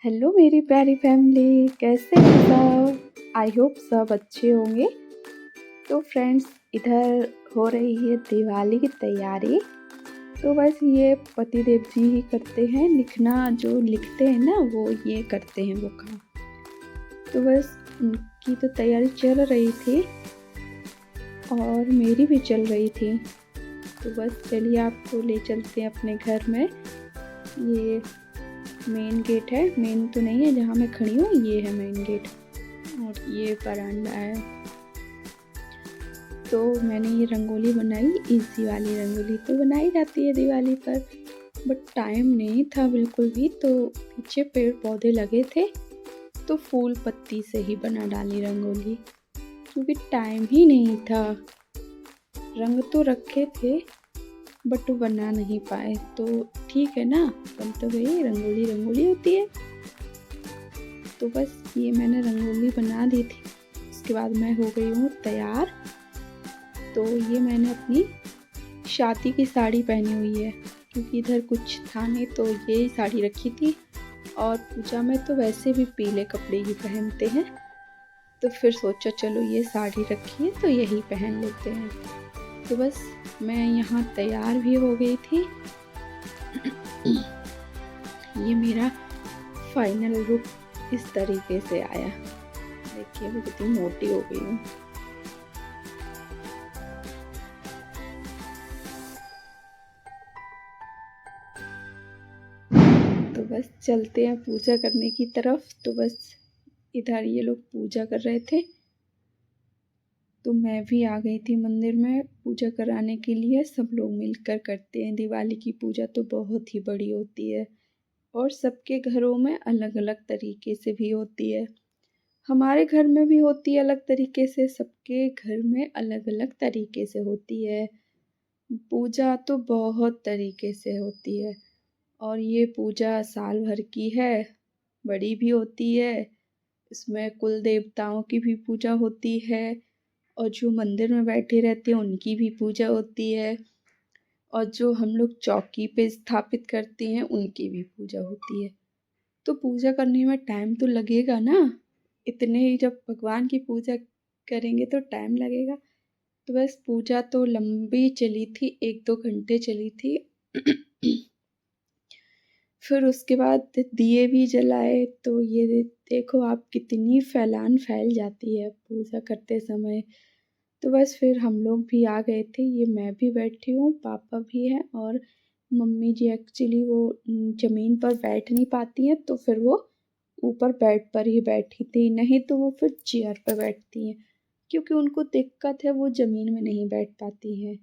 Hello मेरी प्यारी family, कैसे हैं सब। आई होप सब अच्छे होंगे। तो फ्रेंड्स, इधर हो रही है दिवाली की तैयारी। तो बस ये पतिदेव जी ही करते हैं, लिखना जो लिखते हैं ना वो ये करते हैं वो काम। तो बस उनकी तो तैयारी चल रही थी और मेरी भी चल रही थी। तो बस चलिए आपको ले चलते हैं अपने घर में। ये मेन गेट है, मेन तो नहीं है जहाँ मैं खड़ी हूँ, ये है मेन गेट और ये बरामदा है। तो मैंने ये रंगोली बनाई, इजी वाली रंगोली तो बनाई जाती है दिवाली पर, बट टाइम नहीं था बिल्कुल भी। तो पीछे पेड़ पौधे लगे थे तो फूल पत्ती से ही बना डाली रंगोली, क्योंकि टाइम ही नहीं था। रंग तो रखे थे बट बना नहीं पाए। तो ठीक है ना, बन तो गई, रंगोली रंगोली होती है। तो बस ये मैंने रंगोली बना दी थी, उसके बाद मैं हो गई हूँ तैयार। तो ये मैंने अपनी शादी की साड़ी पहनी हुई है, क्योंकि इधर कुछ था नहीं तो ये साड़ी रखी थी। और पूजा में तो वैसे भी पीले कपड़े ही पहनते हैं, तो फिर सोचा चलो ये साड़ी रखी है तो यही पहन लेते हैं। तो बस मैं यहाँ तैयार भी हो गई थी। ये मेरा फाइनल लुक इस तरीके से आया। देखिए मैं कितनी मोटी हो गई हूँ। तो बस चलते हैं पूजा करने की तरफ। तो बस इधर ये लोग पूजा कर रहे थे तो मैं भी आ गई थी मंदिर में पूजा कराने के लिए। सब लोग मिलकर करते हैं दिवाली की पूजा, तो बहुत ही बड़ी होती है और सबके घरों में अलग अलग तरीके से भी होती है। हमारे घर में भी होती है अलग तरीके से, सबके घर में अलग अलग तरीके से होती है। पूजा तो बहुत तरीके से होती है और ये पूजा साल भर की है, बड़ी भी होती है। इसमें कुल देवताओं की भी पूजा होती है और जो मंदिर में बैठे रहते हैं उनकी भी पूजा होती है और जो हम लोग चौकी पे स्थापित करते हैं उनकी भी पूजा होती है। तो पूजा करने में टाइम तो लगेगा ना, इतने ही जब भगवान की पूजा करेंगे तो टाइम लगेगा। तो बस पूजा तो लंबी चली थी, 1-2 घंटे चली थी। फिर उसके बाद दिए भी जलाए। तो ये देखो आप, कितनी फैल जाती है पूजा करते समय। तो बस फिर हम लोग भी आ गए थे। ये मैं भी बैठी हूँ, पापा भी हैं और मम्मी जी एक्चुअली वो ज़मीन पर बैठ नहीं पाती हैं, तो फिर वो ऊपर बेड पर ही बैठी थी, नहीं तो वो फिर चेयर पर बैठती हैं, क्योंकि उनको दिक्कत है, वो ज़मीन में नहीं बैठ पाती हैं।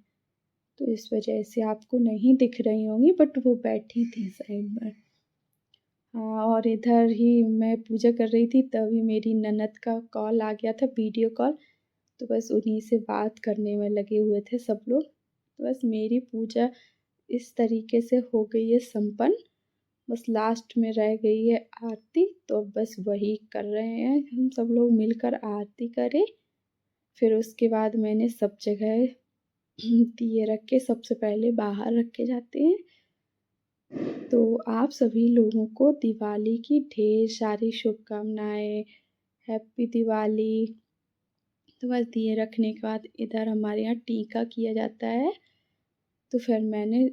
तो इस वजह से आपको नहीं दिख रही होंगी, बट वो बैठी थी साइड में। हाँ, और इधर ही मैं पूजा कर रही थी तभी मेरी ननद का कॉल आ गया था, वीडियो कॉल। तो बस उन्हीं से बात करने में लगे हुए थे सब लोग। तो बस मेरी पूजा इस तरीके से हो गई है संपन्न। बस लास्ट में रह गई है आरती, तो बस वही कर रहे हैं, हम सब लोग मिलकर आरती करें। फिर उसके बाद मैंने सब जगह दिए रख के, सबसे पहले बाहर रखे जाते हैं। तो आप सभी लोगों को दिवाली की ढेर सारी शुभकामनाएं, हैप्पी दिवाली। तो बस दिए रखने के बाद इधर हमारे यहाँ टीका किया जाता है। तो फिर मैंने,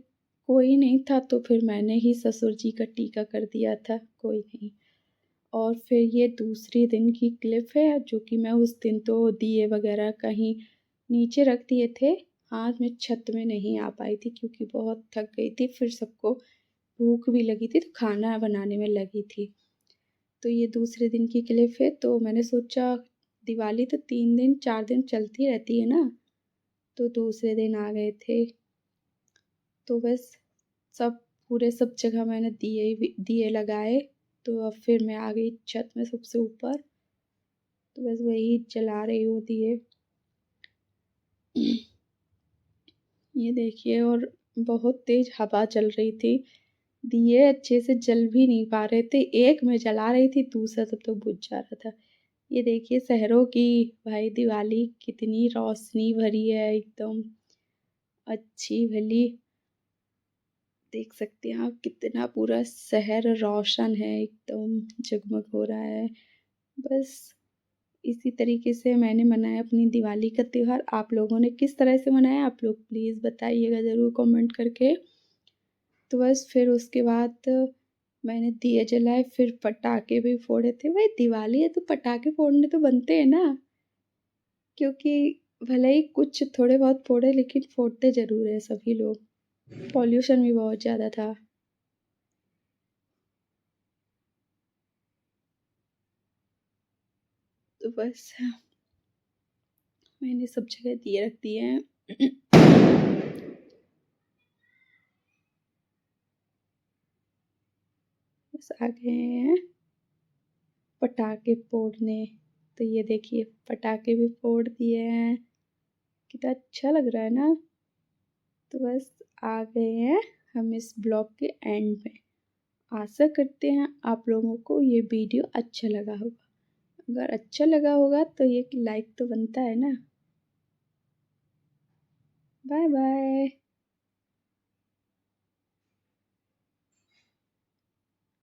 कोई नहीं था तो फिर मैंने ही ससुर जी का टीका कर दिया था, कोई नहीं। और फिर ये दूसरे दिन की क्लिप है, जो कि मैं उस दिन तो दिए वगैरह कहीं नीचे रख दिए थे। हाँ, मैं छत में नहीं आ पाई थी क्योंकि बहुत थक गई थी, फिर सबको भूख भी लगी थी तो खाना बनाने में लगी थी। तो ये दूसरे दिन की क्लिप है। तो मैंने सोचा दिवाली तो 3 दिन 4 दिन चलती रहती है ना, तो दूसरे दिन आ गए थे। तो बस सब पूरे सब जगह मैंने दिए लगाए। तो अब फिर मैं आ गई छत में सबसे ऊपर। तो बस वही जला रही हूँ दिए। ये देखिए, और बहुत तेज हवा चल रही थी, दिए अच्छे से जल भी नहीं पा रहे थे। एक मैं जला रही थी, दूसरा सब तो बुझ जा रहा था। ये देखिए शहरों की भाई दिवाली कितनी रोशनी भरी है, एकदम अच्छी भली। देख सकते हैं आप कितना पूरा शहर रोशन है, एकदम जगमग हो रहा है। बस इसी तरीके से मैंने मनाया अपनी दिवाली का त्योहार। आप लोगों ने किस तरह से मनाया, आप लोग प्लीज़ बताइएगा ज़रूर कमेंट करके। तो बस फिर उसके बाद मैंने दिए जलाए, फिर पटाखे भी फोड़े थे। भाई दिवाली है तो पटाखे फोड़ने तो बनते हैं ना, क्योंकि भले ही कुछ थोड़े बहुत फोड़े लेकिन फोड़ते ज़रूर हैं सभी लोग। पॉल्यूशन भी बहुत ज़्यादा था। तो बस मैंने सब जगह दिए रख दिए हैं। बस आ गए हैं पटाखे फोड़ने। तो ये देखिए पटाखे भी फोड़ दिए हैं, कितना अच्छा लग रहा है ना। तो बस आ गए हैं हम इस ब्लॉग के एंड में। आशा करते हैं आप लोगों को ये वीडियो अच्छा लगा होगा। अगर अच्छा लगा होगा तो एक लाइक तो बनता है ना। Bye bye.